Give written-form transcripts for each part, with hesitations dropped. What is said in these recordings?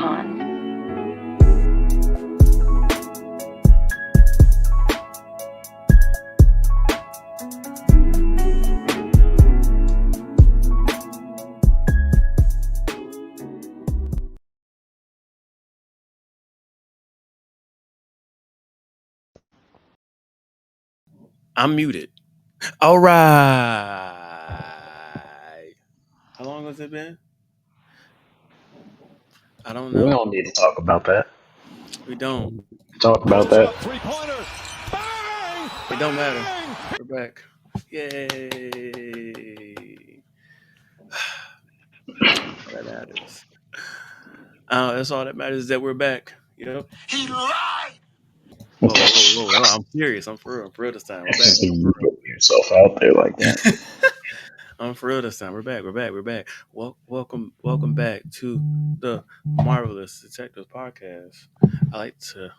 on. I'm muted. All right. How long has it been? I don't We know. don't need to talk about that. We don't. Talk about Post that. up three-pointer. Bang! It don't matter. Bang! We're back. Yay. All that matters. That's all that matters is that we're back. Yep. He lied. Whoa. I'm serious. I'm for real. I'm for real this time. We're It's back. just you putting yourself out there like that. I'm for real this time. We're back. We're back. Welcome back to the Marvelous Detectives podcast. I like to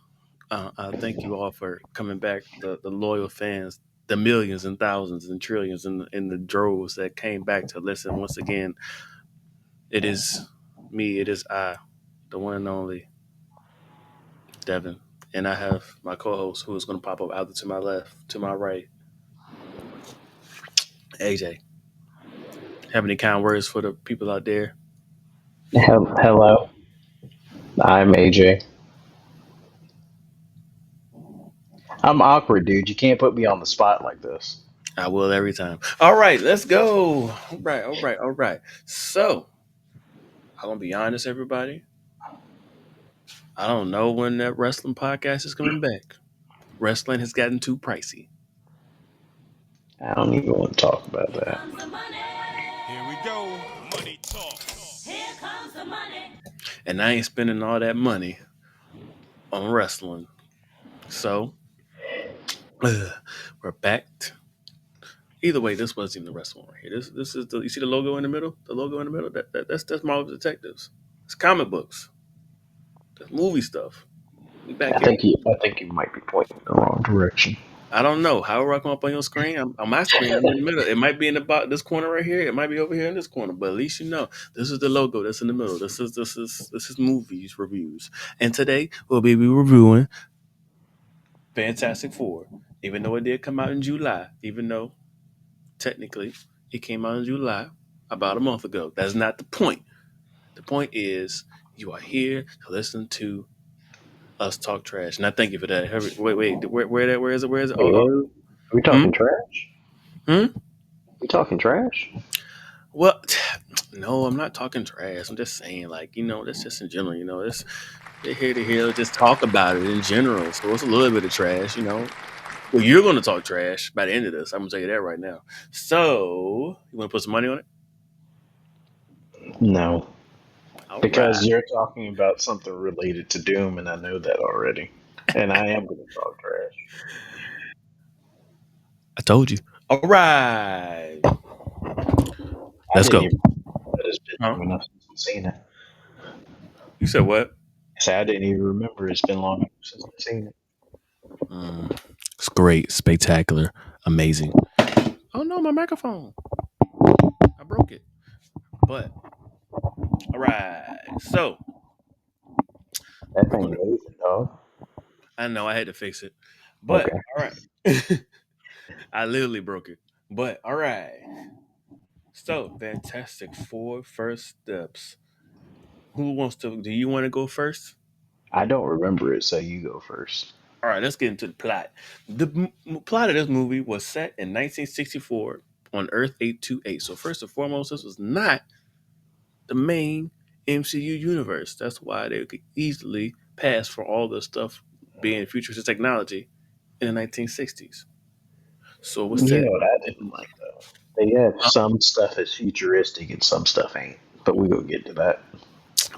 thank you all for coming back, the loyal fans, the millions and thousands and trillions in the droves that came back to listen once again. It is me, it is I, the one and only Devin. And I have my co host who is going to pop up either to my left, to my right, AJ. Have any kind words for the people out there? Hello, I'm AJ. I'm awkward, dude. You can't put me on the spot like this. I will every time. All right, let's go. All right. So, I'm going to be honest, everybody. I don't know when that wrestling podcast is coming back. Wrestling has gotten too pricey. I don't even want to talk about Here that. comes the money. Here we go. Money talk. Here comes the money. And I ain't spending all that money on wrestling. So we're back. Either way, this wasn't even the wrestling right here. This is the you see the logo in the middle? The logo in the middle? That's Marvel Detectives. It's comic books. That's movie stuff. We back here. I think you might be pointing in the wrong direction. I don't know. However I come up on your screen, on my screen, I'm in the middle. It might be in the this corner right here. It might be over here in this corner. But at least you know this is the logo that's in the middle. This is movies reviews. And today we'll be reviewing Fantastic Four. Even though it did come out in July, even though technically it came out in July about a month ago. That's not the point. The point is you are here to listen to us talk trash. And I thank you for that. Wait, where is it? Where is it? Wait, what? Are we Hmm? talking trash? Hmm? We talking trash? Well, no, I'm not talking trash. I'm just saying, like, that's just in general, it's they're here to hear just talk about it in general. So it's a little bit of trash. Well, you're gonna talk trash by the end of this. I'm gonna tell you that right now. So you wanna put some money on it? No, All right. because you're talking about something related to Doom, and I know that already. And I am going to talk trash. I told you. All right. I Let's didn't go. even. That has been Huh? long enough since I've seen it. You said what? Say I didn't even remember it's been long enough since I've seen it. Mm, it's great, spectacular, amazing. Oh no, my microphone. I broke it. But all right. So That we're thing gonna moving, dog. I know I had to fix it. But Okay. all right. I literally broke it. But all right. So Fantastic Four first steps. Who wants to do you want to go first? I don't remember it, so you go first. All right, let's get into the plot. The plot of this movie was set in 1964 on Earth 828. So first and foremost, this was not the main MCU universe. That's why they could easily pass for all the stuff being futuristic technology in the 1960s. So it was You set. know what I didn't like though? They have some stuff is futuristic and some stuff ain't. But we gonna get to that.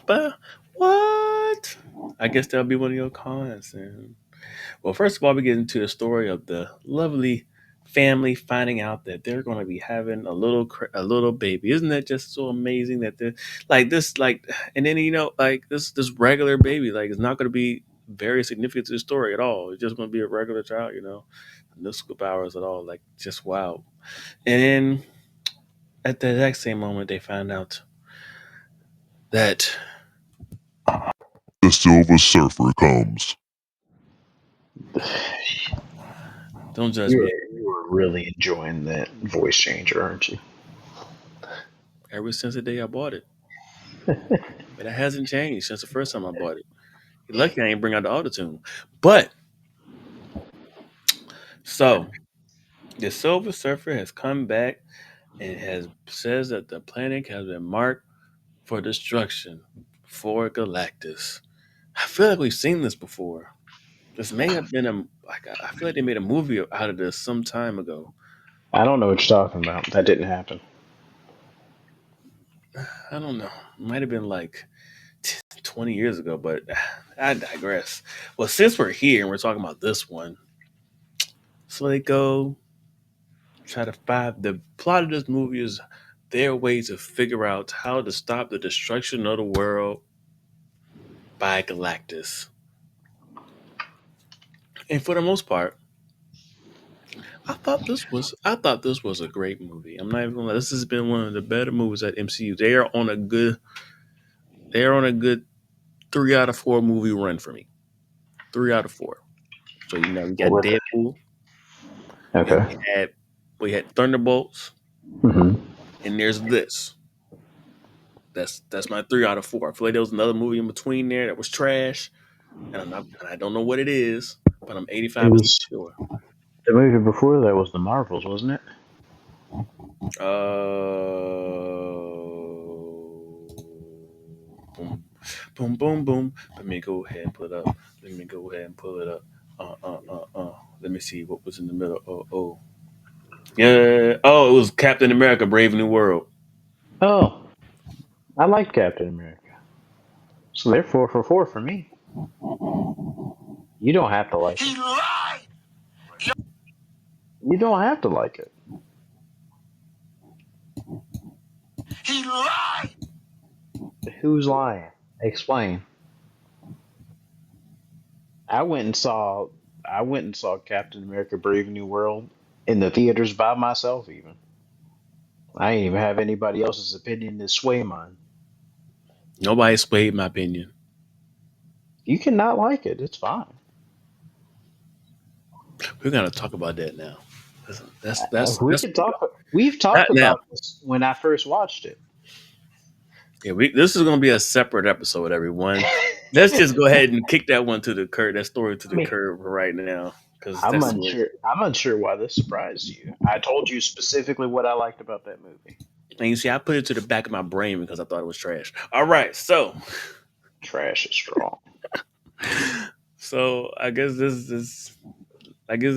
But what? I guess that'll be one of your cons. Then. Well, first of all, we get into the story of the lovely family finding out that they're going to be having a little baby. Isn't that just so amazing that they're like this like and then like this regular baby like it's not going to be very significant to the story at all. It's just going to be a regular child. No superpowers at all. Like just wow. And then at the exact same moment they find out that the Silver Surfer comes. Don't judge You me. were really enjoying that voice changer, aren't you? Ever since the day I bought it. But it hasn't changed since the first time I bought it. You're lucky I ain't bring out the auto tune. But so the Silver Surfer has come back and has says that the planet has been marked for destruction for Galactus. I feel like we've seen this before. This may have been I feel like they made a movie out of this some time ago. I don't know what you're talking about. That didn't happen. I don't know. It might have been like 20 years ago, but I digress. Well, since we're here and we're talking about this one, so they go try to find the plot of this movie is their way to figure out how to stop the destruction of the world by Galactus. And for the most part, I thought this was a great movie. I'm not even gonna lie. This has been one of the better movies at MCU. They are on a good 3 out of 4 movie run for me. 3 out of 4. So we got What? Deadpool, and Okay. we had Thunderbolts, Hmm. and there's this. That's my 3 out of 4. I feel like there was another movie in between there that was trash, and I don't know what it is, but I'm It 85% was sure. the movie before that was the Marvels, wasn't it? Boom, boom, boom, boom. Let me go ahead and pull it up. Let me go ahead and pull it up. Let me see what was in the middle. Yeah. Oh, it was Captain America: Brave New World. Oh, I liked Captain America. So they're 4 for 4 for me. You don't have to like it. He lied. You don't have to like it. He lied. Who's lying? Explain. I went and saw. I went and saw Captain America: Brave New World in the theaters by myself. Even I didn't even have anybody else's opinion to sway mine. Nobody swayed my opinion. You cannot like it. It's fine. We're gonna talk about that now. We That's can talk. We've not talked now. about this when I first watched it. Yeah, this is gonna be a separate episode, everyone. Let's just go ahead and kick that one to the curb, that story to I the mean, curb right now, because I'm that's what. unsure. I'm unsure why this surprised you. I told you specifically what I liked about that movie. And you see, I put it to the back of my brain because I thought it was trash. All right, so Trash is strong. I guess this is. I guess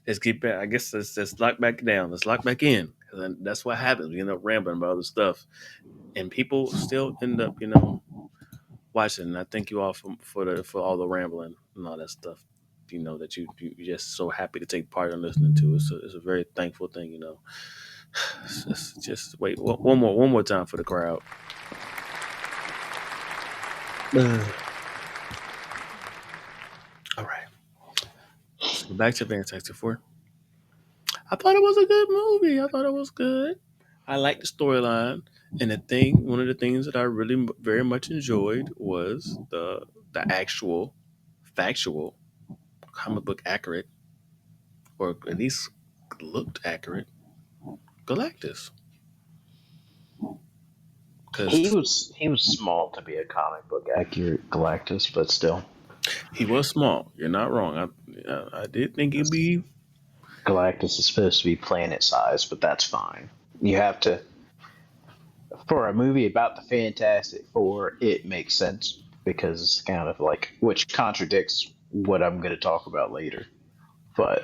let's keep it. I guess let's lock back down. Let's lock back in. 'Cause then that's what happens. We end up rambling about other stuff, and people still end up, watching. And I thank you all for all the rambling and all that stuff. That you're just so happy to take part in listening to. It's a very thankful thing. Just wait one more time for the crowd. All right. So back to Fantastic Four. I thought it was a good movie. I thought it was good. I liked the storyline, and one of the things that I really very much enjoyed was the actual, factual, comic book accurate, or at least looked accurate, Galactus. Because He was small to be a comic book accurate Galactus, but still, he was small. You're not wrong. I did think he'd be. Galactus is supposed to be planet sized, but that's fine. You have to for a movie about the Fantastic Four. It makes sense because it's kind of like which contradicts what I'm going to talk about later. But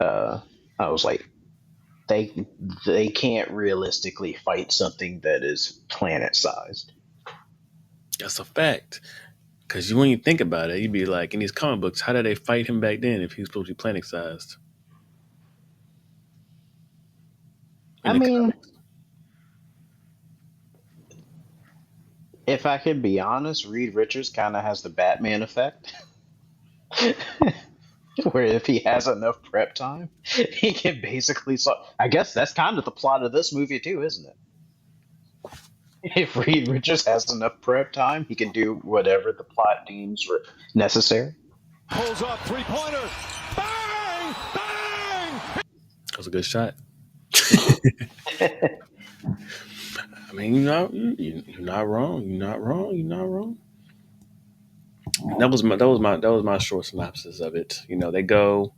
I was like, they they can't realistically fight something that is planet sized. That's a fact. Because when you think about it, you'd be like, in these comic books, how did they fight him back then if he was supposed to be planet sized in I the mean, comics? if I can be honest, Reed Richards kind of has the Batman effect, where if he has enough prep time, he can basically. I guess that's kind of the plot of this movie too, isn't it? If Reed Richards has enough prep time, he can do whatever the plot deems necessary. Pulls up, three-pointer. Bang! Bang! That was a good shot. I mean, you're not wrong. You're not wrong. You're not wrong. That was my short synopsis of it. They go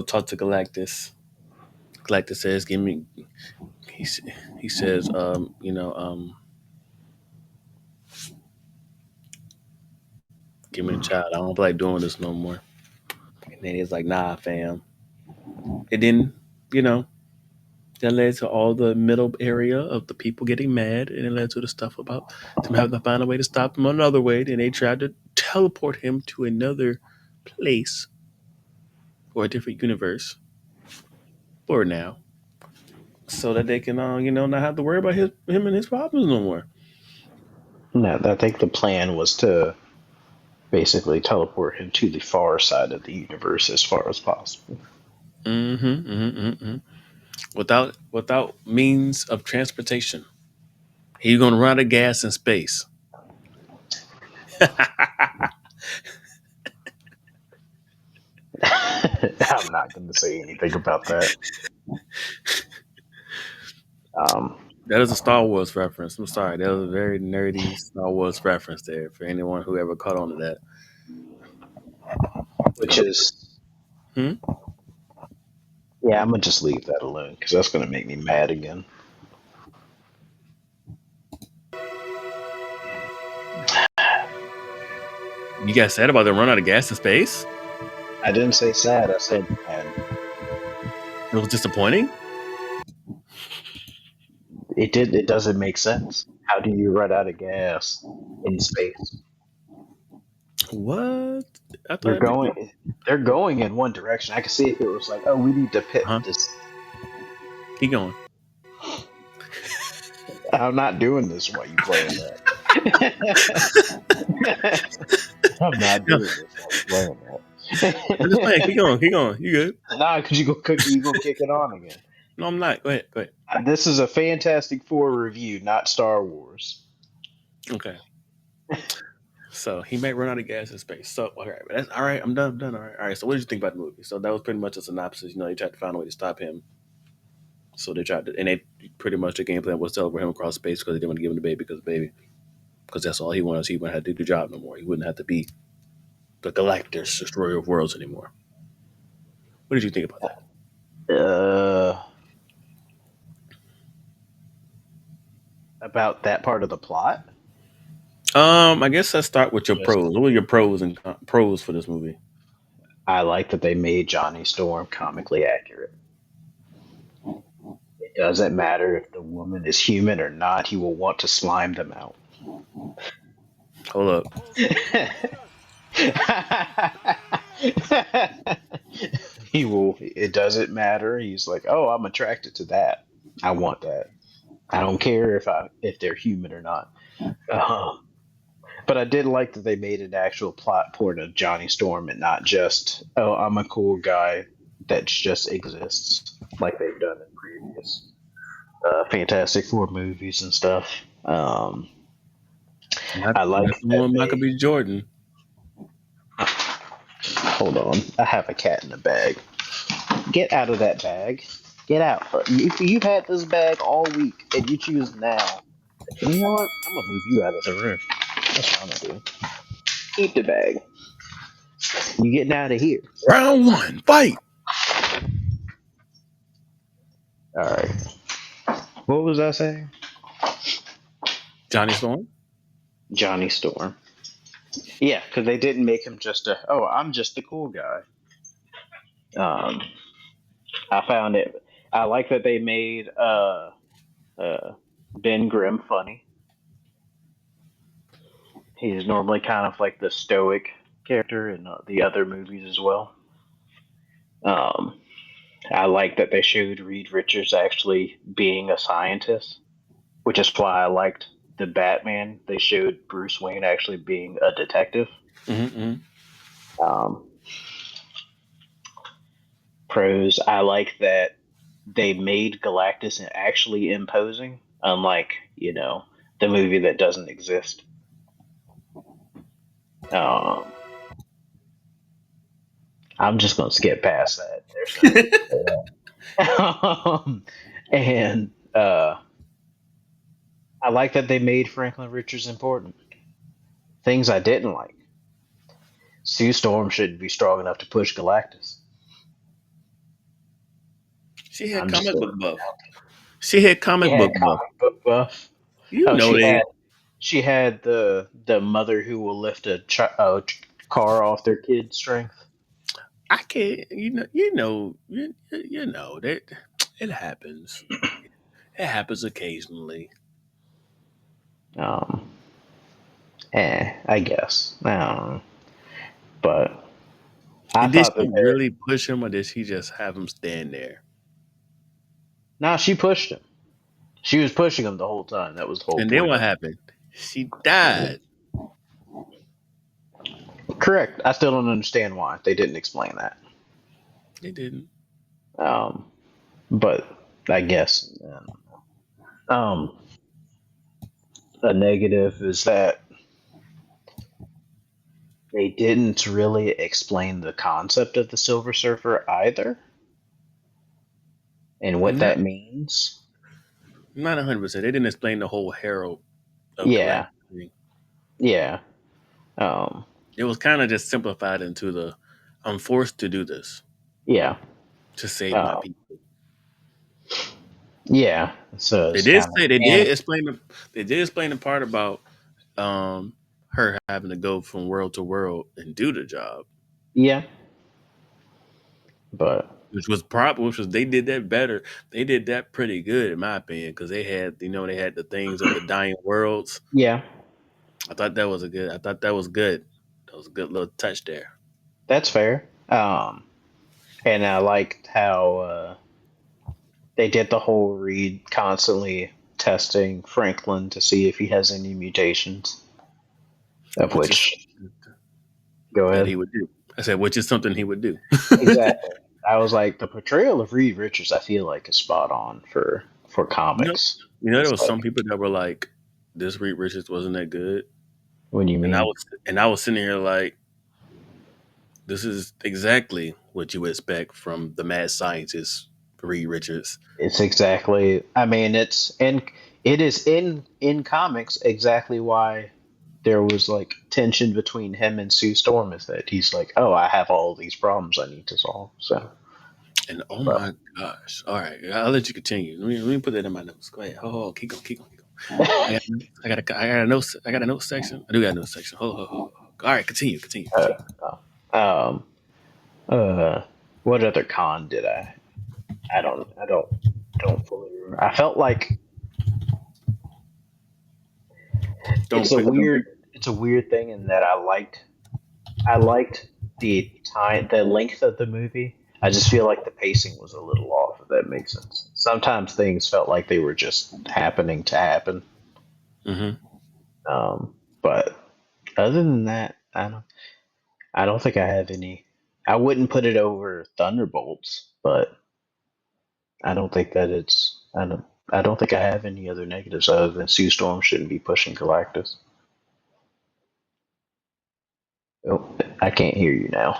talk to Galactus. Galactus says, "Give me." He s- he says, "Give me the child. I don't feel like doing this no more." And then he's like, "Nah, fam." And then, you know, that led to all the middle area of the people getting mad, and it led to the stuff about them having to find a way to stop him another way. Then they tried to teleport him to another place or a different universe for now, so that they can, not have to worry about him and his problems no more. No, I think the plan was to basically teleport him to the far side of the universe as far as possible. Mm-hmm, mm-hmm, mm-hmm. Without means of transportation, he's gonna run out of gas in space. I'm not going to say anything about that. Um, That is a Star Wars reference. I'm sorry, that was a very nerdy Star Wars reference there for anyone who ever caught on to that. which is, Hmm? yeah, I'm going to just leave that alone because that's going to make me mad again. You guys said about them run out of gas in space? I didn't say sad, I said mad. It was disappointing. It doesn't make sense. How do you run out of gas in space? What? I thought You're it made sense. going, they're going in one direction. I could see if it was like, oh, we need to pit Huh? this. Keep going. I'm not doing this while you playing that. I'm not No, doing this while you playing I'm just playing. that. Keep going. Keep going. You good? Nah, because you gonna kick it on again. No, I'm not. Go ahead. Go ahead. This is a Fantastic Four review, not Star Wars. Okay. So he may run out of gas in space. So all right, that's all right. I'm done. I'm done. All right. All right. So what did you think about the movie? So that was pretty much a synopsis. They tried to find a way to stop him. So they tried to, and they pretty much the game plan was to teleport him across space because they didn't want to give him the baby because that's all he wanted. He wouldn't have to do the job no more. He wouldn't have to be the Galactus destroyer of worlds anymore. What did you think about Uh, about that part of the plot. that? I guess let's start with your Just, pros. What were your pros for this movie? I like that they made Johnny Storm comically accurate. It doesn't matter if the woman is human or not; he will want to slime them out. Hold up. He will. It doesn't matter. He's like, oh, I'm attracted to that. I want that. I don't care if they're human or not. Um, but I did like that they made an actual plot point of Johnny Storm and not just, oh, I'm a cool guy that just exists like they've done in previous Fantastic Four movies and stuff. Not, I like not the that one Michael they. B. Jordan. Hold on, I have a cat in the bag. Get out of that bag. Get out. You've had this bag all week, and you choose now. You know what? I'm gonna move you out of the room. That's what I'm gonna do. Keep the bag. You getting out of here? Round one, fight. All right. What was I saying? Johnny Storm. Johnny Storm. Yeah, because they didn't make him just a. Oh, I'm just the cool guy. Um, I found it. I like that they made uh Ben Grimm funny. He's normally kind of like the stoic character in the other movies as well. Um, I like that they showed Reed Richards actually being a scientist, which is why I liked the Batman. They showed Bruce Wayne actually being a detective. Mm-hmm. Um, Pros, I like that they made Galactus actually imposing, unlike the movie that doesn't exist. I'm just gonna skip past that. And I like that they made Franklin Richards important. Things I didn't like. Sue Storm shouldn't be strong enough to push Galactus. She had I'm just comic book throwing buff. it out. She had She comic had book buff. comic book buff. You Oh, know they. she had the mother who will lift a car off their kid's strength. I can't. You know that it happens. It happens occasionally. Um, I guess. I don't know. But I And did thought she that really push him, or did she just have him stand there? she pushed him. She was pushing him the whole time. That was the whole And then point what of it. happened? She died. Correct. I still don't understand why they didn't explain that. They didn't. But I guess um, a negative is that they didn't really explain the concept of the Silver Surfer either, and what Not that means. not 100%. They didn't explain the whole Herald of Yeah, Galactus thing. yeah, um, It was kind of just simplified into the I'm forced to do this yeah, to save my uh, people. yeah. So They it's did kind of say they did explain the part about um her having to go from world to world and do the job, yeah, but which was they did that better. They did that pretty good in my opinion because they had the things of the dying worlds. yeah, I thought that was good. That was a good little touch there. that's fair. And I liked how they did the whole Reed constantly testing Franklin to see if he has any mutations. Of Which is which, go that ahead. he would do. I said, which is something he would do. Exactly. I was like, the portrayal of Reed Richards, I feel like, is spot on for You know, comics. there It's was like, some people that were like, "This Reed Richards wasn't that good," what do you and mean? I was sitting here like, "This is exactly what you would expect from the mad scientist Reed Richards." It's exactly. I mean, it is in comics exactly why there was like tension between him and Sue Storm is that he's like, oh, I have all these problems I need to solve. So, And oh but my gosh! All right, I'll let you continue. Let me put that in my notes. Go ahead. Oh, keep going, keep going, keep going. I got a note. I got a note section. I do got a note section. Hold. All right, continue, continue, uh, continue. um, uh, what other con did I? I don't fully remember. I felt like Don't pick. Don't pick. it's a weird thing in that I liked the length of the movie. I just feel like the pacing was a little off, if that makes sense. Sometimes things felt like they were just happening to happen. Mm-hmm. But other than that, I don't think I have any. I wouldn't put it over Thunderbolts, but I don't think that it's. I don't think I have any other negatives other than Sue Storm shouldn't be pushing Galactus. Oh, I can't hear you now.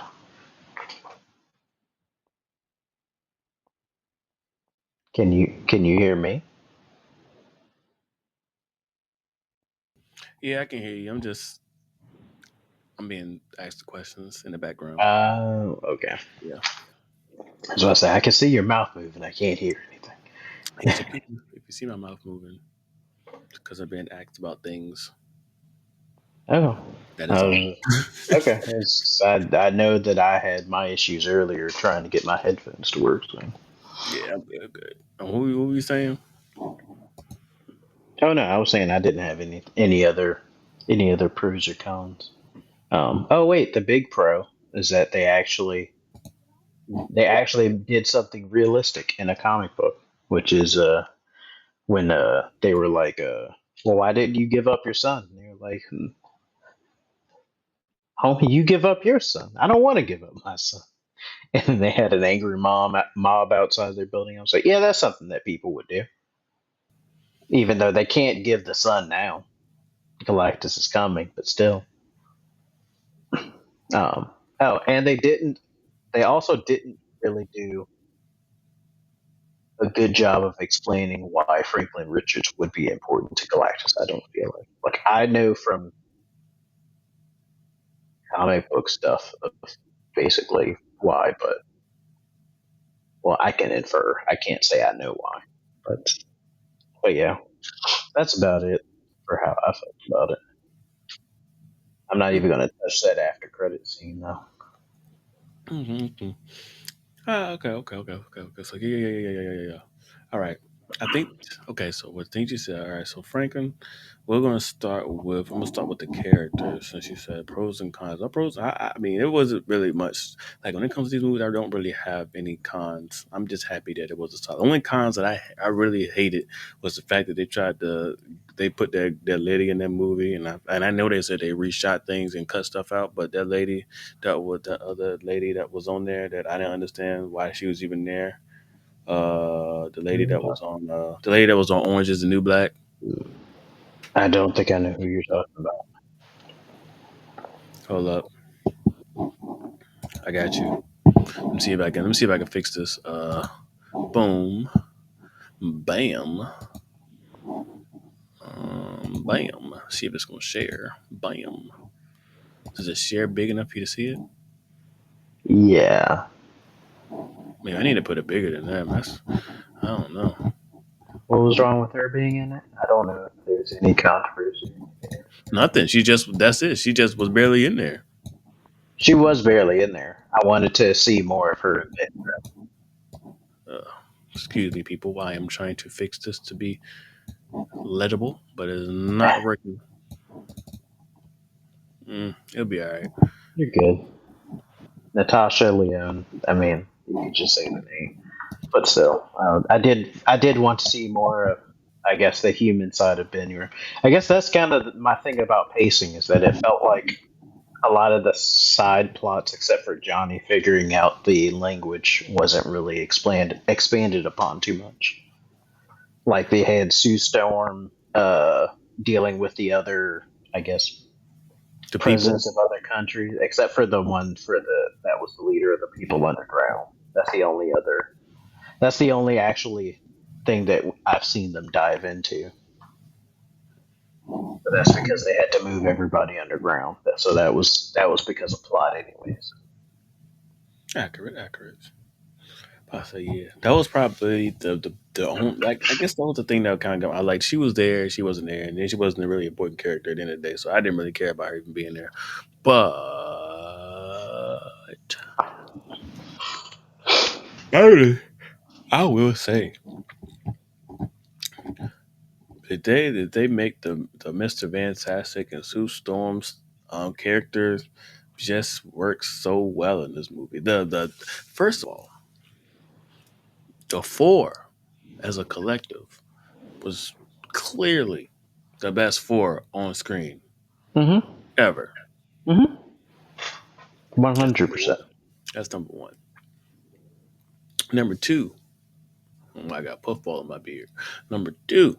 Can you hear me? Yeah, I can hear you. I'm being asked the questions in the background. Okay. Yeah. I was about to say I can see your mouth moving. I can't hear Yes, anything. if you see my mouth moving, because I'm being asked about things. Oh. That is all. Okay. I know that I had my issues earlier trying to get my headphones to work. So. Yeah, I'm good. What were you saying? Oh no, I was saying I didn't have any other pros or cons. Oh wait, the big pro is that they actually did something realistic in a comic book, which is when they were like well, why didn't you give up your son? And they were like, homie, you give up your son. I don't want to give up my son. And then they had an angry mob outside their building. I was like, yeah, that's something that people would do. Even though they can't give the sun now, Galactus is coming, but still. Um, oh, and they didn't. They also didn't really do a good job of explaining why Franklin Richards would be important to Galactus. I don't feel like I know from comic book stuff of basically why, but well, I can infer. I can't say I know why, but yeah, that's about it for how I felt about it. I'm not even going to touch that after credit scene though. Mm-hmm. Okay. So yeah. All right. I think okay. So what things you said? All right. So Franklin, we're gonna start with. I'm gonna start with the characters since you said pros and cons. No pros. I mean, it wasn't really much. Like when it comes to these movies, I don't really have any cons. I'm just happy that it was a solid. The only cons that I really hated was the fact that they put their lady in that movie, and I know they said they reshot things and cut stuff out, but that lady that was the other lady that was on there that I didn't understand why she was even there. The lady that was on Orange is the New Black. I don't think I know who you're talking about. Hold up, I got you. Let me see if I can fix this. Boom, bam, bam. See if it's gonna share. Bam. Does it share big enough for you to see it? Yeah. Man, I need to put it bigger than that. I don't know. What was wrong with her being in it? I don't know if there's any controversy. Nothing. That's it. She just was barely in there. She was barely in there. I wanted to see more of her. Uh, Excuse me, people, while I'm trying to fix this to be legible, but it's not working. It'll be all right. You're good. Natasha Leone. I mean, you could just say the name, but still, I did want to see more of, I guess, the human side of Ben. I guess that's kind of my thing about pacing is that it felt like a lot of the side plots, except for Johnny figuring out the language, wasn't really expanded upon too much. Like they had Sue Storm dealing with the other, I guess, The people. presidents of other countries, except for the one for the that was the leader of the people underground. That's the only other. That's the only actually thing that I've seen them dive into. But that's because they had to move everybody underground. So that was because of plot, anyways. Accurate. I say yeah. That was probably the only, like I guess that was the thing that kind of got I like she was there, she wasn't there, and then she wasn't a really important character at the end of the day, so I didn't really care about her even being there. But I will say did they make the Mr. Fantastic and Sue Storm's characters just work so well in this movie. The first of all, the four as a collective was clearly the best four on screen Mm-hmm. ever. Mm-hmm. That's number 100%. one. That's number one. Number two, oh, I got puffball in my beard. Number two,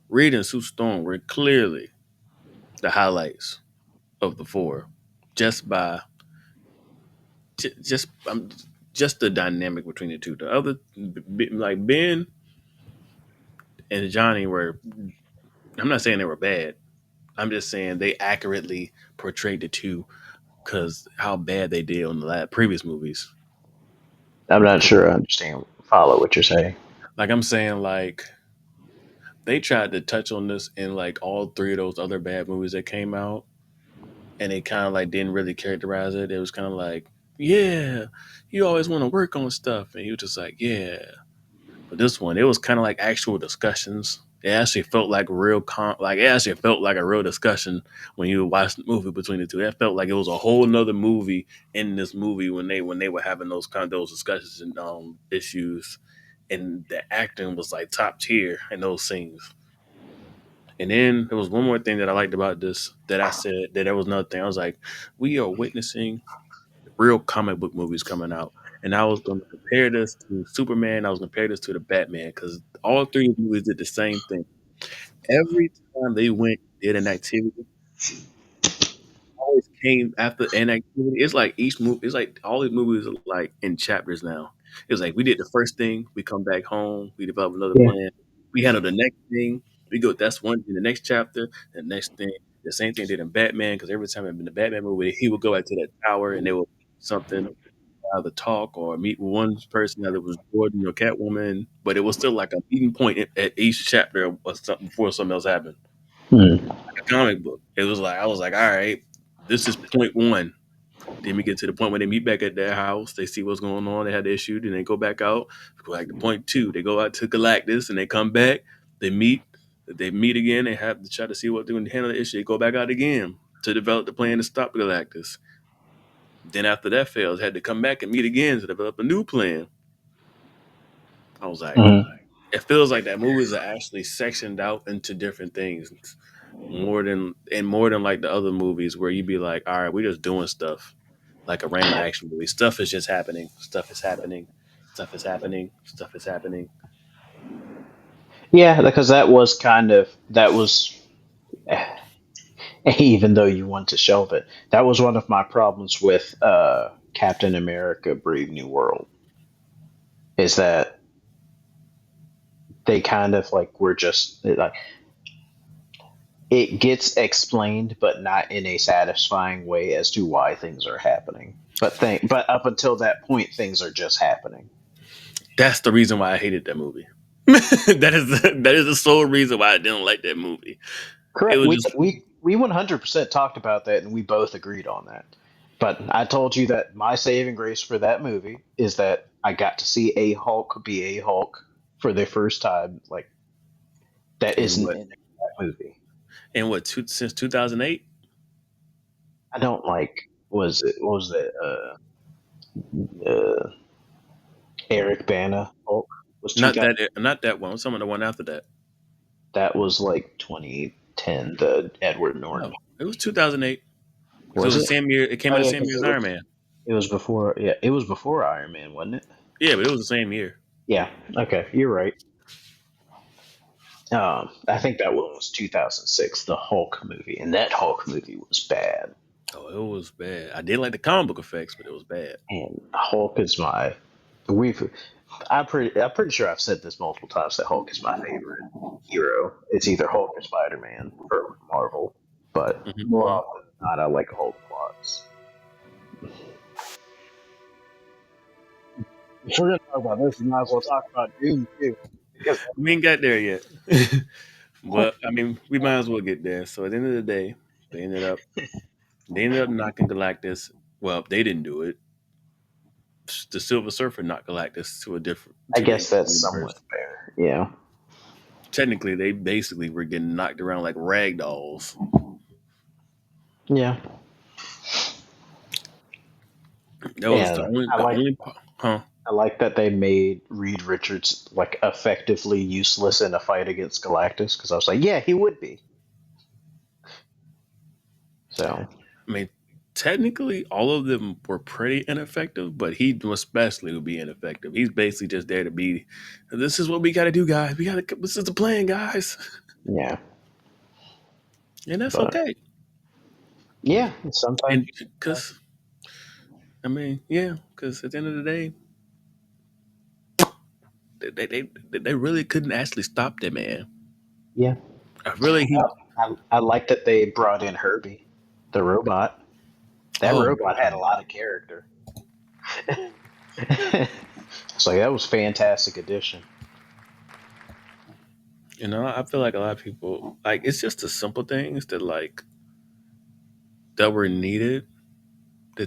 Reed and Sue Storm were clearly the highlights of the four, just by just just the dynamic between the two. The other, like Ben and Johnny, were. I'm not saying they were bad. I'm just saying they accurately portrayed the two because how bad they did on the previous movies. I'm not sure I understand. Follow what you're saying. Like I'm saying, like they tried to touch on this in like all three of those other bad movies that came out, and they kind of like didn't really characterize it. It was kind of like, yeah, you always want to work on stuff, and you just like, yeah. But this one, it was kind of like actual discussions. It actually felt like like it actually felt like a real discussion when you watched the movie between the two. It felt like it was a whole nother movie in this movie when they were having those kind of those discussions and issues, and the acting was like top tier in those scenes. And then there was one more thing that I liked about this that I said that there was another thing. I was like, we are witnessing real comic book movies coming out. and I was going to compare this to Superman. I was going to compare this to the Batman because all three movies did the same thing. Every time they went did an activity, always came after an activity. It's like each movie. It's like all these movies are like in chapters now. It's like we did the first thing, we come back home, we develop another Yeah. plan, we handle the next thing, we go. That's one in the next chapter. The next thing, the same thing did in Batman because every time in the Batman movie, he would go back to that tower and they would something either talk or meet with one person, either it was Gordon or Catwoman, but it was still like a meeting point at each chapter or something before something else happened. Hmm. A comic book. It was like I was like, all right, this is point one. Then we get to the point where they meet back at their house. They see what's going on. They had the issue. Then they go back out. Go back to point two. They go out to Galactus and they come back. They meet. They meet again. They have to try to see what they're going to handle the issue. They go back out again to develop the plan to stop Galactus. Then after that fails, had to come back and meet again to develop a new plan. I was like, Mhm. it feels like that movies are actually sectioned out into different things more than like the other movies where you'd be like, all right, we're just doing stuff like a random action movie. Stuff is just happening. Stuff is happening. Stuff is happening. Stuff is happening. Yeah, because that was even though you want to shelve it, that was one of my problems with Captain America: Brave New World. Is that they kind of like were just like it gets explained, but not in a satisfying way as to why things are happening. But up until that point, things are just happening. That's the reason why I hated that movie. That is the sole reason why I didn't like that movie. It Correct. was We just we we 100% talked about that, and we both agreed on that. But I told you that my saving grace for that movie is that I got to see a Hulk be a Hulk for the first time. Like that in isn't what in that movie. since 2008. I don't like. Was it uh, Eric Bana Hulk was Not 2000. that one. Some of the one after that. That was like 2010. The Edward Norton. No, it was 2008 because it Was was it? the same year. It came Oh out the yeah, same because year as Iron Man. it was before. Yeah, it was before Iron Man, wasn't it? Yeah, but it was the same year. Yeah. Okay, you're right. I think that one was 2006, the Hulk movie, and that Hulk movie was bad. Oh, it was bad. I did like the comic book effects, but it was bad. And Hulk is my we've. I'm pretty sure I've said this multiple times that Hulk is my favorite hero. It's either Hulk or Spider Man for Marvel, but more Mm-hmm. often than not, I like Hulk plots. If we're gonna talk about this, we might as well talk about Doom too. Because We ain't got there yet. Well, I mean, we might as well get there. So at the end of the day, they ended up knocking Galactus. Well, they didn't do it. The Silver Surfer knocked Galactus to a different I to the guess that's universe. somewhat fair. Yeah. Technically, they basically were getting knocked around like rag dolls. Yeah. That was And the only part. Huh? I like that they made Reed Richards like effectively useless in a fight against Galactus because I was like, yeah, he would be. So I mean, technically, all of them were pretty ineffective, but he especially would be ineffective. He's basically just there to be. This is what we got to do, guys. We got to. This is the plan, guys, yeah, and that's but okay. yeah, sometimes And because I mean, yeah, because at the end of the day, they really couldn't actually stop that man. yeah. I really he. I like that they brought in Herbie, the robot. That Oh, robot had a lot of character. So that was fantastic addition. I feel like a lot of people like it's just the simple things that were needed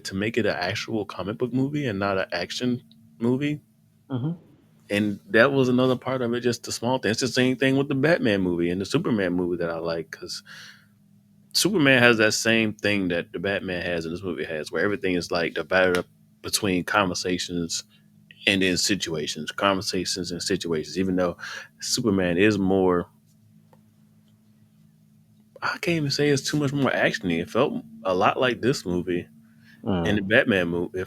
to make it an actual comic book movie and not an action movie. Hmm. And that was another part of it, just the small thing. It's the same thing with the Batman movie and the Superman movie that I like because Superman has that same thing that the Batman has and this movie has, where everything is like divided up between conversations and then situations, conversations and situations. Even though Superman is more, I can't even say it's too much more actiony. It felt a lot like this movie. In the Mm. Batman movie,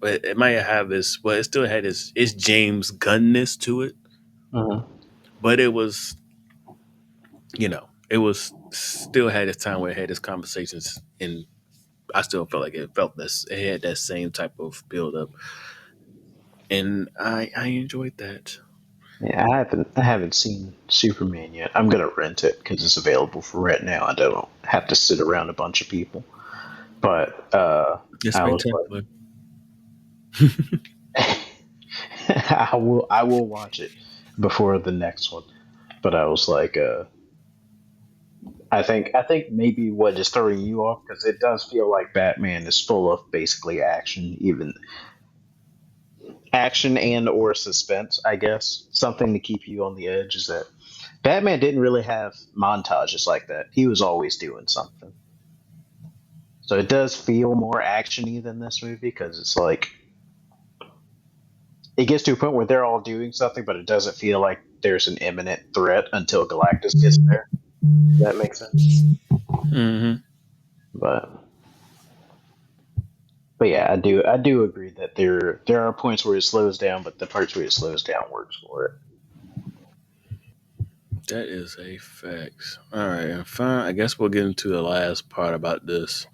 it might have this, well, it still had its James Gunness to it, Mhm. but it was, it was still had its time where it had its conversations, and I still felt like it had that same type of build up, and I enjoyed that. Yeah, I haven't seen Superman yet. I'm gonna rent it because it's available for rent now. I don't have to sit around a bunch of people. But It's I was spectacular. like, I will watch it before the next one. But I was like, I think maybe what is throwing you off because it does feel like Batman is full of basically action, even action and or suspense. I guess something to keep you on the edge is that Batman didn't really have montages like that. He was always doing something. So it does feel more actiony than this movie because it's like it gets to a point where they're all doing something, but it doesn't feel like there's an imminent threat until Galactus gets there. Does that make sense? Hmm. But but yeah, I do agree that there are points where it slows down, but the parts where it slows down works for it. That is a fact. All right, and fine. I guess we'll get into the last part about this.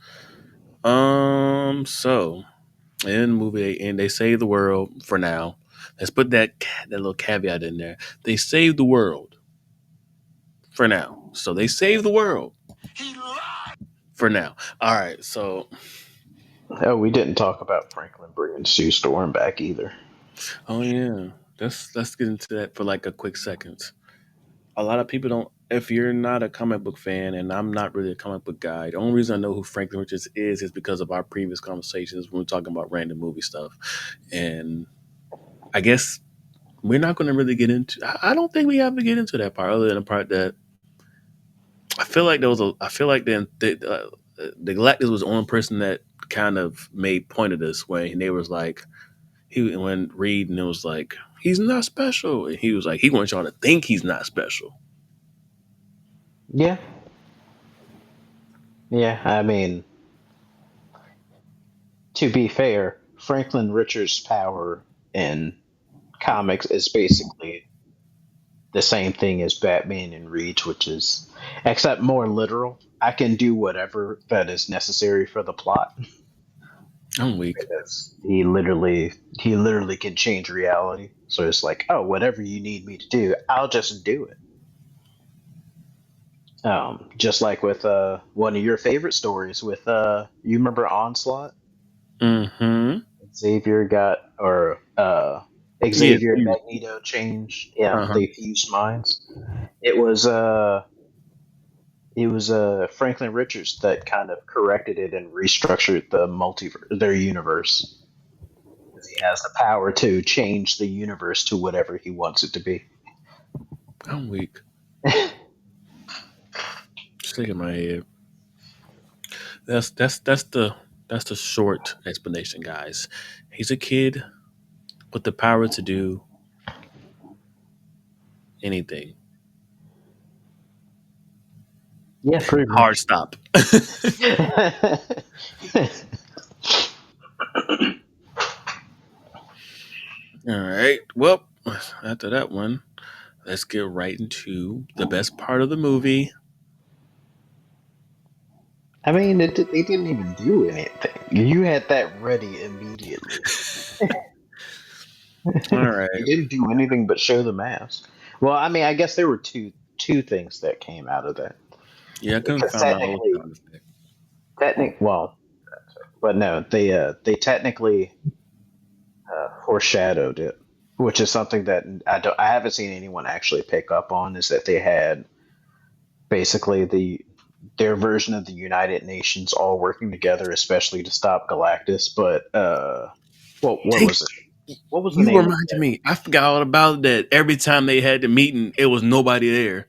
So in the movie, and they save the world for now. Let's put that little caveat in there. They save the world for now. So they save the world He lied. for now. All right. So, Oh, we didn't talk about Franklin bringing Sue Storm back either. oh yeah, let's get into that for like a quick second. A lot of people don't. If you're not a comic book fan, and I'm not really a comic book guy, the only reason I know who Franklin Richards is because of our previous conversations when we're talking about random movie stuff. And I guess we're not going to really get into. I don't think we have to get into that part, other than the part that I feel like there was a. I feel like the Galactus was the only person that kind of made point of this when they was like when Reed and it was like he's not special, and he was like he wants y'all to think he's not special. Yeah, yeah. I mean, to be fair, Franklin Richards' power in comics is basically the same thing as Batman and Reach, which is except more literal. I can do whatever that is necessary for the plot I'm weak. because he literally can change reality. So it's like, oh, whatever you need me to do, I'll just do it. Just like with one of your favorite stories with you remember Onslaught? Mm-hmm. Xavier got or Yeah. Xavier and Magneto changed. Yeah, Uh-huh. they fused minds. It was uh it was Franklin Richards that kind of corrected it and restructured the multiverse, their universe. 'Cause he has the power to change the universe to whatever he wants it to be. I'm weak. Sick in my head. That's the short explanation, guys. He's a kid with the power to do anything. Yeah, pretty Hard much. stop. All right. Well, after that one, let's get right into the best part of the movie. I mean, they didn't even do anything. You had that ready immediately. All right. He didn't do anything but show the mask. Well, I mean, I guess there were two things that came out of that. Yeah, I couldn't Because find my whole technically, sound effect. well, but no, they technically foreshadowed it, which is something that I haven't seen anyone actually pick up on. Is that they had basically their version of the United Nations all working together, especially to stop Galactus. But what Dang, was it? What was the you name of reminded that? me. I forgot all about that. Every time they had the meeting, it was nobody there.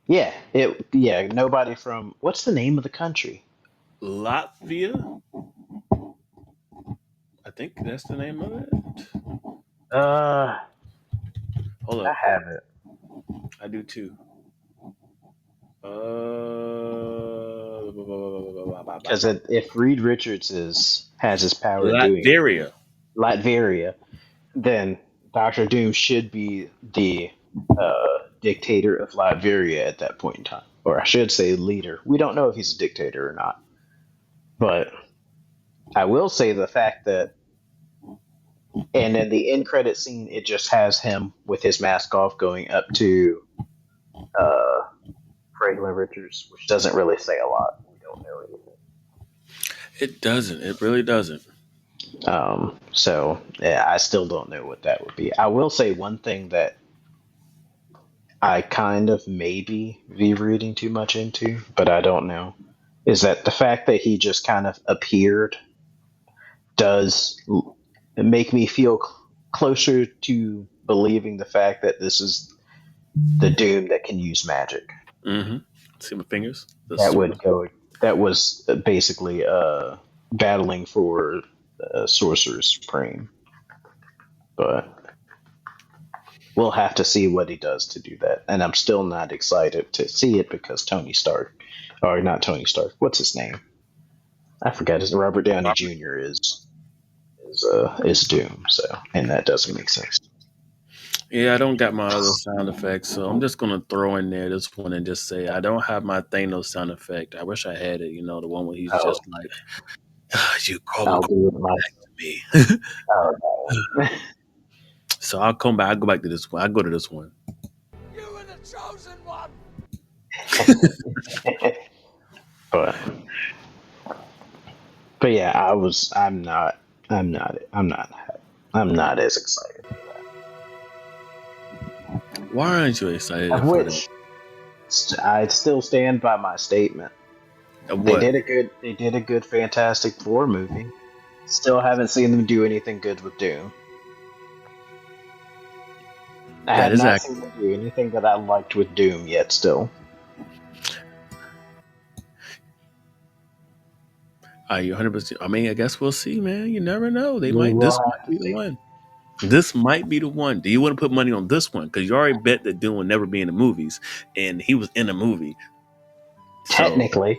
Yeah, nobody from what's the name of the country? Latvia? I think that's the name of it. Uh, Hold I up. have it. I do too. Because if Reed Richards has his power doing Latveria. Latveria, then Doctor Doom should be the dictator of Latveria at that point in time, or I should say, leader. We don't know if he's a dictator or not, but I will say the fact that, and in the end credit scene, it just has him with his mask off going up to Franklin Richards, which doesn't really say a lot. We don't know anything. It doesn't. It really doesn't. So yeah, I still don't know what that would be. I will say one thing that I kind of maybe be reading too much into, but I don't know, is that the fact that he just kind of appeared does make me feel closer to believing the fact that this is the Doom that can use magic. Mm-hmm. See my fingers? That was basically battling for Sorcerer Supreme. But we'll have to see what he does to do that. And I'm still not excited to see it because Tony Stark, or not Tony Stark, what's his name? I forgot. His Robert Downey Jr. is Doom. So, and that doesn't make sense. Yeah, I don't got my other sound effects, so I'm just gonna throw in there this one and just say I don't have my Thanos sound effect. I wish I had it. You know, the one where he's just like, "You I'll call do it back to me." Oh, So I'll come back. I go back to this one. I go to this one. You were the chosen one. but yeah, I'm not as excited. Why aren't you excited? Of for which I still stand by my statement. them? They What? did a good Fantastic Four movie. Still haven't seen them do anything good with Doom. I That have is not accurate. seen them do anything that I liked with Doom yet. Still, Are you 100%? I mean, I guess we'll see, man. You never know. They We might. will This have might to be the see. one. This might be the one. Do you want to put money on this one? Because you already bet that Doom will never be in the movies, and he was in a movie. So Technically,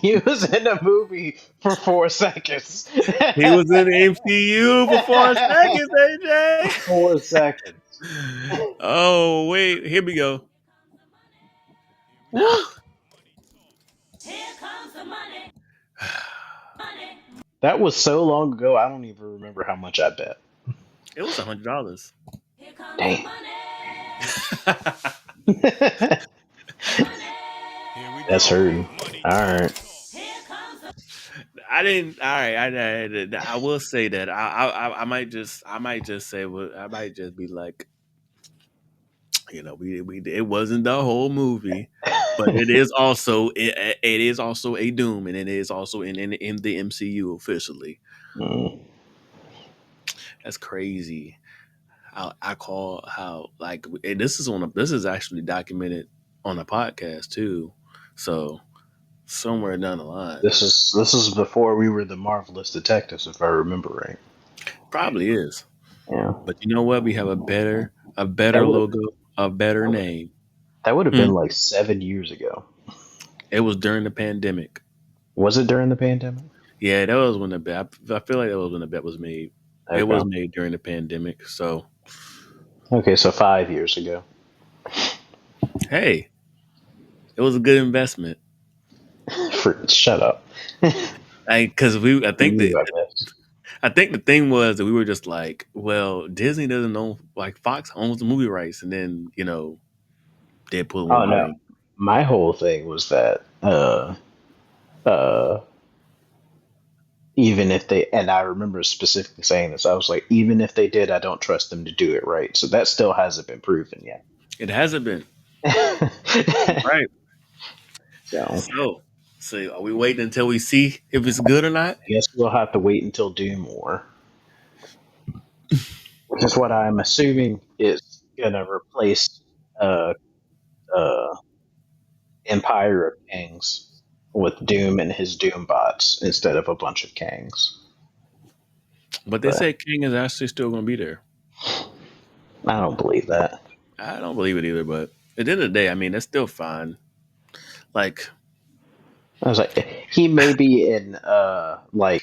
he was in a movie for 4 seconds. he was in the MCU for 4 seconds, AJ. 4 seconds. Oh wait, here we go. No. Here comes the money. Money. That was so long ago. I don't even remember how much I bet. It was $100. Here comes Damn. the money. That's hurting. All right. Here comes the I didn't. All right. I will say that I might just say I might just be like, you know, we it wasn't the whole movie, but it is also it is also a Doom, and it is also in the MCU officially. Mm. That's crazy. I call how like and this is actually documented on a podcast too. So somewhere down the line, This is before we were the Marvelous Detectives, if I remember right. probably is. Yeah. But you know what? We have a better That would logo, a better name. have been like 7 years ago. It was during the pandemic. Was it during the pandemic? Yeah, that was when the bet. I feel like that was when the bet was made. Okay. It was made during the pandemic. So Okay, so 5 years ago. hey, it was a good investment. Shut up. Because I think You, I guess. I think the thing was that we were just like, well, Disney doesn't own like Fox owns the movie rights, and then you know, Deadpool and Oh no. Wolverine. My whole thing was that even if they, and I remember specifically saying this, I was like, even if they did, I don't trust them to do it right. So that still hasn't been proven yet. It hasn't been Right. right. So So are we waiting until we see if it's good or not? I guess we'll have to wait until Doom War, which is what I'm assuming is gonna replace uh, uh, Empire of Kings with Doom and his Doom bots instead of a bunch of Kangs. But they say King is actually still going to be there. I don't believe that. I don't believe it either. But at the end of the day, I mean, that's still fine. Like, I was like, he may be in like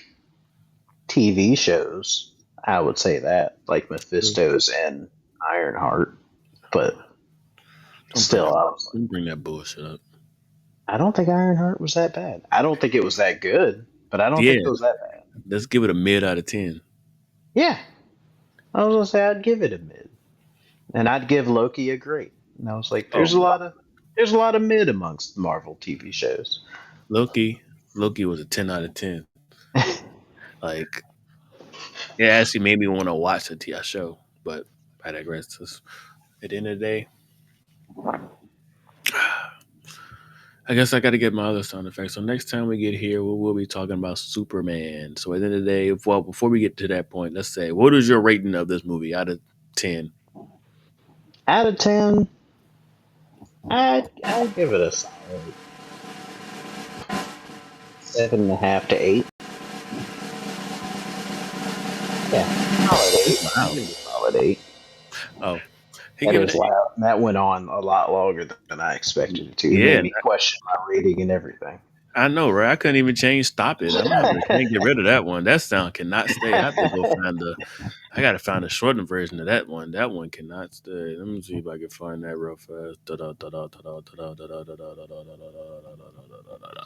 TV shows. I would say that, like Mephisto's and Ironheart, but still, Don't bring that bullshit up. I don't think Ironheart was that bad. I don't think it was that good, but I don't think Yeah, it was that bad. let's give it a mid out of 10. Yeah, I was gonna say I'd give it a mid, and I'd give Loki a great. And I was like, there's a lot of mid amongst Marvel TV shows. Loki was a 10 out of 10. Like, it actually made me want to watch the TI show, but I digress. At the end of the day, I guess I got to get my other sound effects. So next time we get here, we'll be talking about Superman. So at the end of the day, before we get to that point, let's say, what is your rating of this movie out of 10? Out of 10, I'd give it a solid 7.5 to 8. Yeah, solid 8. Wow. I'll give it a solid 8. Oh, he That gave it is an loud. And that went on a lot longer than I expected it to. It Yeah, made me question my rating and everything. I know, right? I couldn't even change "Stop It." I'm not can't get rid of that one. That sound cannot stay. I have to go find I gotta find a shortened version of that one. That one cannot stay. Let me see if I can find that real fast.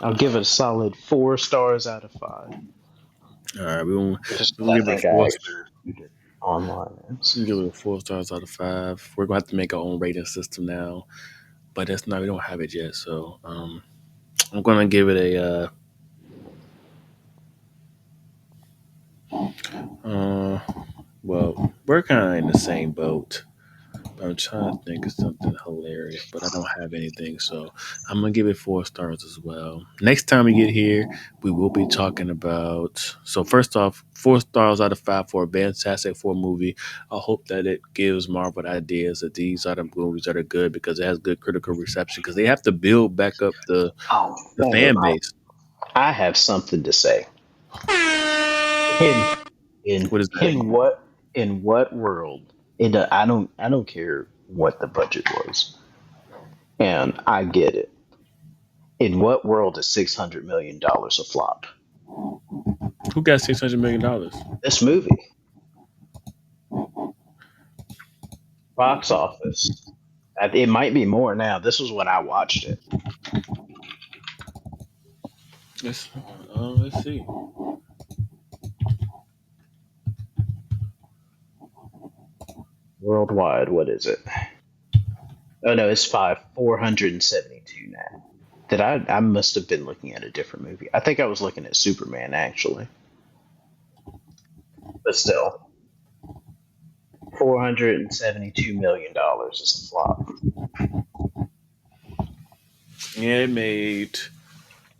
I'll give it a solid 4 stars out of 5. All right, we'll I give it think a I 4. reviewed it online. We'll give it 4 stars out of 5. We're gonna have to make our own rating system now, but that's not. We don't have it yet, so I'm gonna give it a. Well, we're kind of in the same boat. I'm trying to think of something hilarious, but I don't have anything, so I'm gonna give it 4 stars as well. Next time we get here, we will be talking about. So first off, 4 stars out of 5 for a Fantastic Four movie. I hope that it gives Marvel ideas that these are the movies that are good because it has good critical reception. Because they have to build back up the fan base. I have something to say. What is that? In what world? I don't care what the budget was, and I get it. In what world is $600 million a flop? Who got $600 million? This movie, box office. It might be more now. This was when I watched it. Let's see. Worldwide, what is it? Oh no, it's 472 now. I must have been looking at a different movie. I think I was looking at Superman actually. But still, $472 million is a flop. Yeah, it made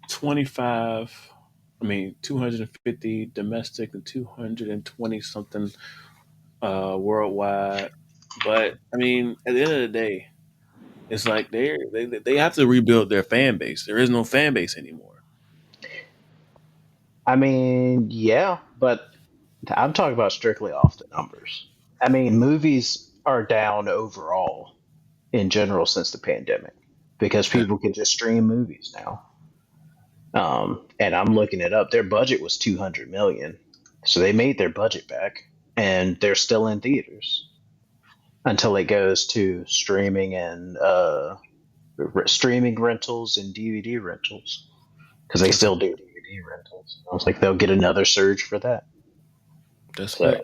250 domestic and 220 something worldwide. But I mean, at the end of the day, it's like they have to rebuild their fan base. There is no fan base anymore. I mean, yeah, but I'm talking about strictly off the numbers. I mean, movies are down overall in general since the pandemic because people can just stream movies now. And I'm looking it up. Their budget was 200 million, so they made their budget back, and they're still in theaters until it goes to streaming and streaming rentals and DVD rentals because they still do DVD rentals. I was like, they'll get another surge for that. That's right.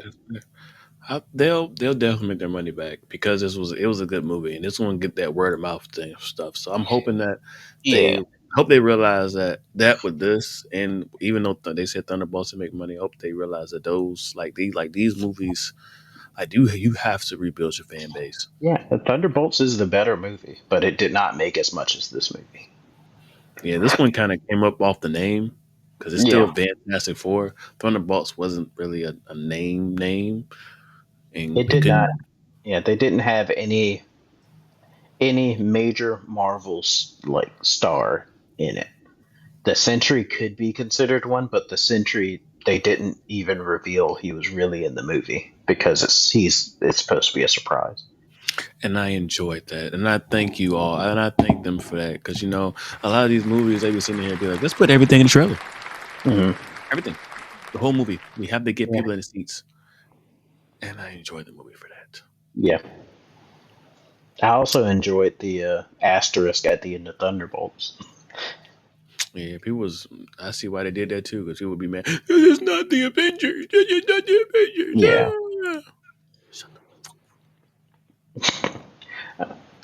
They'll definitely make their money back because it was a good movie and this one get that word of mouth thing stuff. So I'm hoping that they realize that with this, and even though they said Thunderbolts to make money, I hope they realize that those these movies, you have to rebuild your fan base. Yeah, Thunderbolts is the better movie, but it did not make as much as this movie. Yeah, this one kind of came up off the name because it's still Fantastic Four. Thunderbolts wasn't really a name, and it did not. Yeah, they didn't have any major Marvel's like star in it. The Sentry could be considered one, but the Sentry they didn't even reveal he was really in the movie because it's supposed to be a surprise. And I enjoyed that, and I thank you all, and I thank them for that, because a lot of these movies they be sitting here and be like, let's put everything in the trailer, everything, the whole movie. We have to get Yeah. people in the seats, and I enjoyed the movie for that. Yeah. I also enjoyed the asterisk at the end of Thunderbolts. Yeah, people was. I see why they did that too, because people would be mad. This is not the Avengers. This is not the Avengers. Yeah. Ah. Shut the-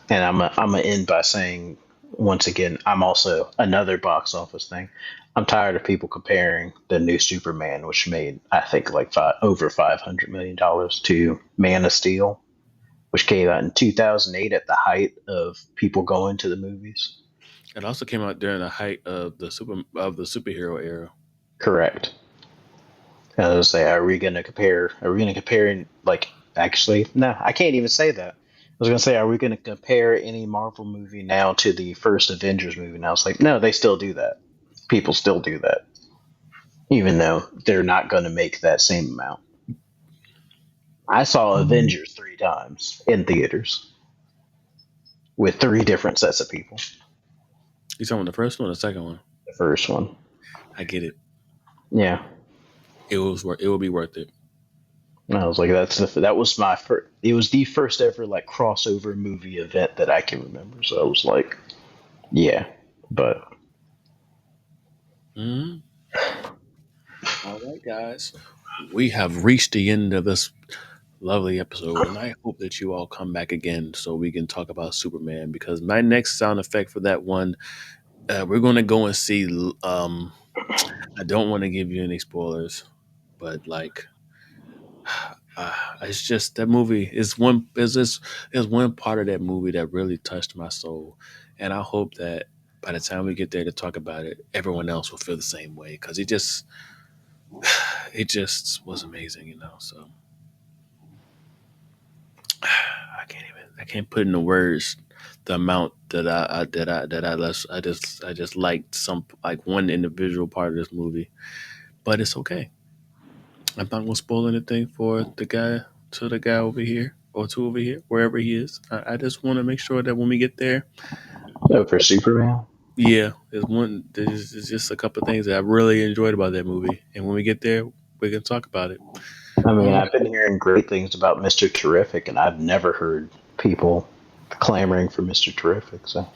And I'm gonna end by saying once again, I'm also another box office thing. I'm tired of people comparing the new Superman, which made I think like over $500 million, to Man of Steel, which came out in 2008 at the height of people going to the movies. It also came out during the height of the superhero era. Correct. I was say, are we gonna compare? Are we gonna compare? Like, actually, no, I can't even say that. I was gonna say, are we gonna compare any Marvel movie now to the first Avengers movie? And I was like, no, they still do that. People still do that, even though they're not gonna make that same amount. I saw Avengers 3 times in theaters with 3 different sets of people. You talking about the first one or the second one? The first one, I get it. yeah. It will be worth it. And I was like, that was my first. It was the first ever like crossover movie event that I can remember. So I was like, yeah, but Mhm. All right, guys. We have reached the end of this lovely episode, and I hope that you all come back again so we can talk about Superman. Because my next sound effect for that one, we're going to go and see. I don't want to give you any spoilers, but like, it's just that movie is one part of that movie that really touched my soul, and I hope that by the time we get there to talk about it, everyone else will feel the same way, because it just was amazing. So I can't put into words the amount that I just liked some like one individual part of this movie, but it's okay. I'm not gonna spoil anything for the guy over here or two over here, wherever he is. I just want to make sure that when we get there, no, for Superman. yeah, there's just a couple of things that I really enjoyed about that movie, and when we get there, we can talk about it. I All mean, right, I've been hearing great things about Mister Terrific, and I've never heard people clamoring for Mister Terrific. So,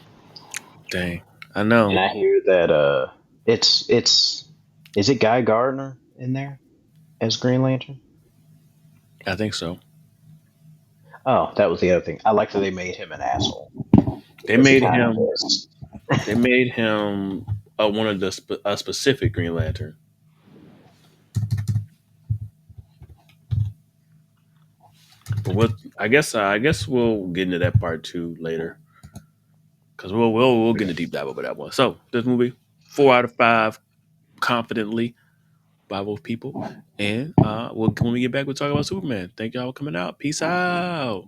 dang, I and know. I hear that it's is it Guy Gardner in there as Green Lantern? I think so. Oh, that was the other thing. I like that they made him an asshole They because he made kind of him. is. They made him one of a specific Green Lantern. But what I guess we'll get into that part two later, because we'll get a deep dive over that one. So this movie, 4 out of 5, confidently by both people, and when we get back, we'll talk about Superman. Thank y'all for coming out. Peace out.